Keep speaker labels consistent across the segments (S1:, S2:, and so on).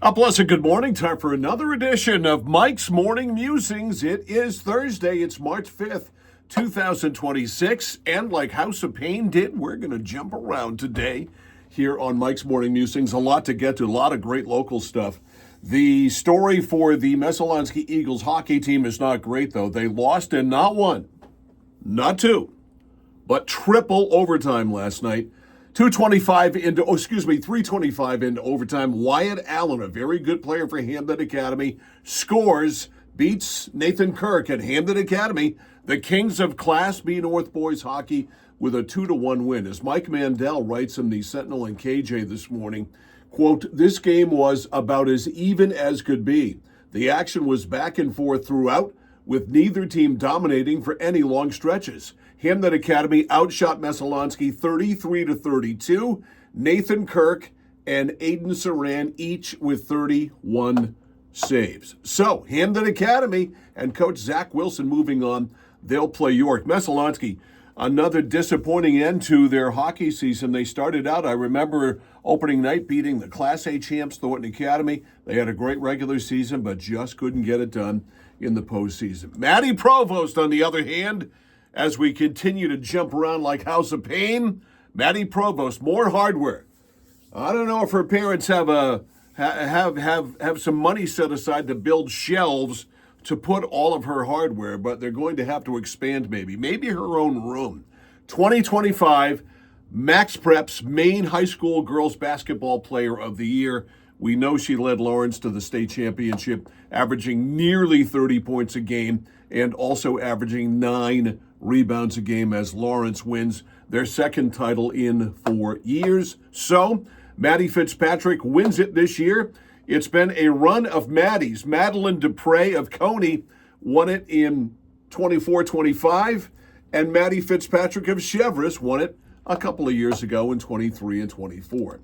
S1: A blessed good morning. Time for another edition of Mike's Morning Musings. It is Thursday. It's March 5th, 2026. And like House of Pain did, we're going to jump around today here on Mike's Morning Musings. A lot to get to, a lot of great local stuff. The story for the Messalonskee Eagles hockey team is not great, though. They lost in not one, not two, but triple overtime last night. 325 into overtime. Wyatt Allen, a very good player for Hamden Academy, scores, beats Nathan Kirk at Hamden Academy. The Kings of Class B North Boys Hockey with a 2-1 win. As Mike Mandel writes in the Sentinel and KJ this morning, quote, "This game was about as even as could be. The action was back and forth throughout, with neither team dominating for any long stretches. Hamden Academy outshot Messalonskee 33-32. Nathan Kirk and Aiden Saran each with 31 saves." So, Hamden Academy and Coach Zach Wilson moving on. They'll play York. Messalonskee, another disappointing end to their hockey season. They started out, I remember, opening night beating the Class A champs, Thornton Academy. They had a great regular season, but just couldn't get it done in the postseason. Maddie Provost, on the other hand, as we continue to jump around like House of Pain, Maddie Provost, more hardware. I don't know if her parents have some money set aside to build shelves to put all of her hardware, but they're going to have to expand maybe her own room. 2025 Max Prep's Maine High School Girls Basketball Player of the Year. We know she led Lawrence to the state championship, averaging nearly 30 points a game and also averaging 9 rebounds a game as Lawrence wins their second title in 4 years. So, Maddie Fitzpatrick wins it this year. It's been a run of Maddies. Madeline Dupre of Coney won it in 24-25, and Maddie Fitzpatrick of Cheverus won it a couple of years ago in 23 and 24.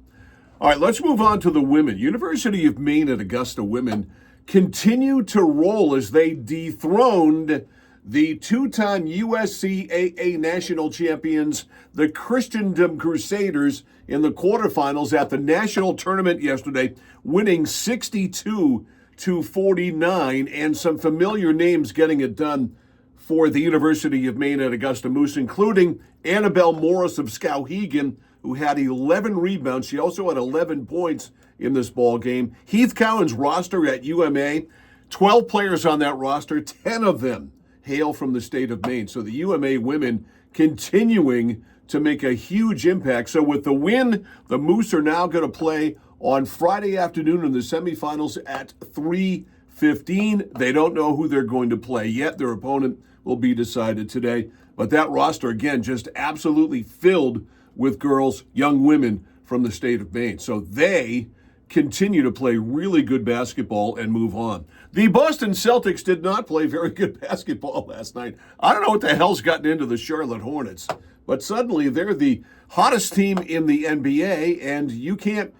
S1: All right, let's move on to the women. University of Maine at Augusta women continue to roll as they dethroned the two-time USCAA national champions, the Christendom Crusaders, in the quarterfinals at the national tournament yesterday, winning 62-49, and some familiar names getting it done for the University of Maine at Augusta Moose, including Annabelle Morris of Skowhegan, who had 11 rebounds. She also had 11 points in this ball game. Heath Cowan's roster at UMA, 12 players on that roster, 10 of them hail from the state of Maine. So the UMA women continuing to make a huge impact. So with the win, the Moose are now going to play on Friday afternoon in the semifinals at 3:15. They don't know who they're going to play yet. Their opponent will be decided today. But that roster, again, just absolutely filled with girls, young women from the state of Maine. So they continue to play really good basketball and move on. The Boston Celtics did not play very good basketball last night. I don't know what the hell's gotten into the Charlotte Hornets, but suddenly they're the hottest team in the NBA, and you can't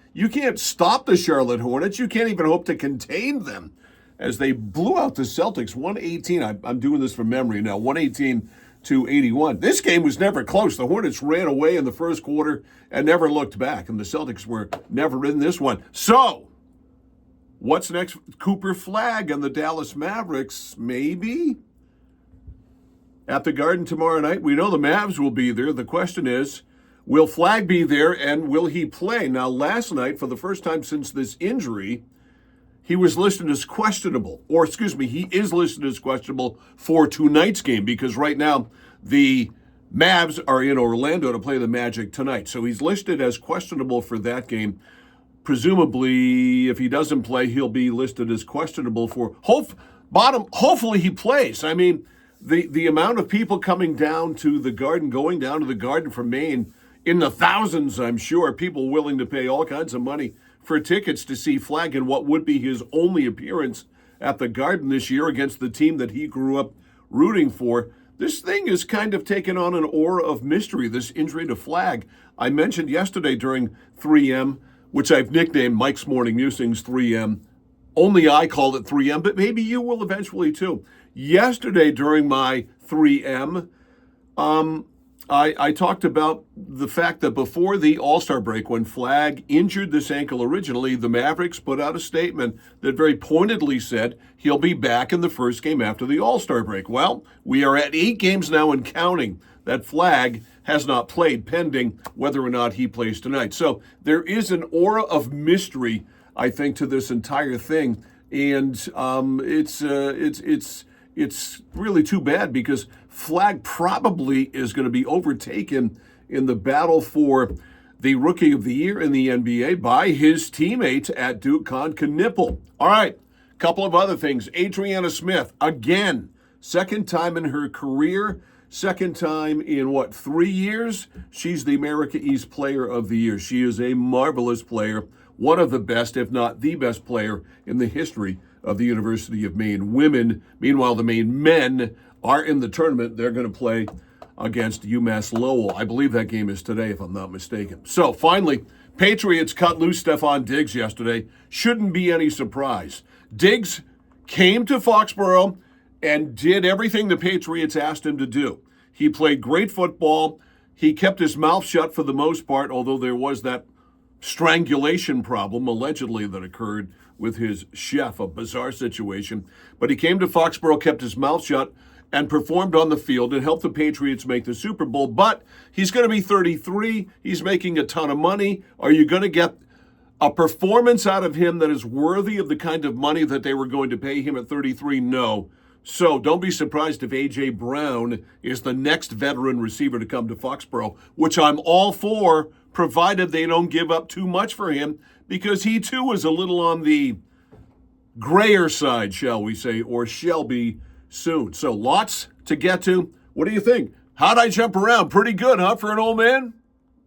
S1: stop the Charlotte Hornets. You can't even hope to contain them as they blew out the Celtics 118. I'm doing this from memory now, 118-81. This game was never close. The Hornets ran away in the first quarter and never looked back, and the Celtics were never in this one. So, what's next? Cooper Flagg and the Dallas Mavericks, maybe? At the Garden tomorrow night. We know the Mavs will be there. The question is, will Flagg be there and will he play? Now, last night, for the first time since this injury, he was listed as questionable, he is listed as questionable for tonight's game because right now the Mavs are in Orlando to play the Magic tonight. So he's listed as questionable for that game. Presumably, if he doesn't play, he'll be listed as questionable for hopefully he plays. I mean, the amount of people coming down to the Garden, going down to the Garden from Maine, in the thousands, I'm sure, people willing to pay all kinds of money for tickets to see Flagg in what would be his only appearance at the Garden this year against the team that he grew up rooting for. This thing has kind of taken on an aura of mystery, this injury to Flagg. I mentioned yesterday during 3M, which I've nicknamed Mike's Morning Musings 3M. Only I called it 3M, but maybe you will eventually too. Yesterday during my 3M, I talked about the fact that before the All-Star break, when Flagg injured this ankle originally, the Mavericks put out a statement that very pointedly said he'll be back in the first game after the All-Star break. Well, we are at 8 games now and counting that Flagg has not played, pending whether or not he plays tonight. So there is an aura of mystery, I think, to this entire thing, and it's really too bad because Flagg probably is going to be overtaken in the battle for the Rookie of the Year in the NBA by his teammate at Duke, Con Knippel. All right, couple of other things. Adrianna Smith, again, second time in her career, second time in, 3 years? She's the America East Player of the Year. She is a marvelous player, one of the best, if not the best player in the history of the University of Maine women. Meanwhile, the Maine men are in the tournament. They're going to play against UMass Lowell. I believe that game is today, if I'm not mistaken. So, finally, Patriots cut loose Stefon Diggs yesterday. Shouldn't be any surprise. Diggs came to Foxborough and did everything the Patriots asked him to do. He played great football. He kept his mouth shut for the most part, although there was that strangulation problem, allegedly, that occurred with his chef, a bizarre situation. But he came to Foxborough, kept his mouth shut, and performed on the field and helped the Patriots make the Super Bowl. But he's going to be 33. He's making a ton of money. Are you going to get a performance out of him that is worthy of the kind of money that they were going to pay him at 33? No. So don't be surprised if A.J. Brown is the next veteran receiver to come to Foxborough, which I'm all for, provided they don't give up too much for him, because he too is a little on the grayer side, shall we say, or shall be soon. So lots to get to. What do you think? How'd I jump around? Pretty good, huh, for an old man?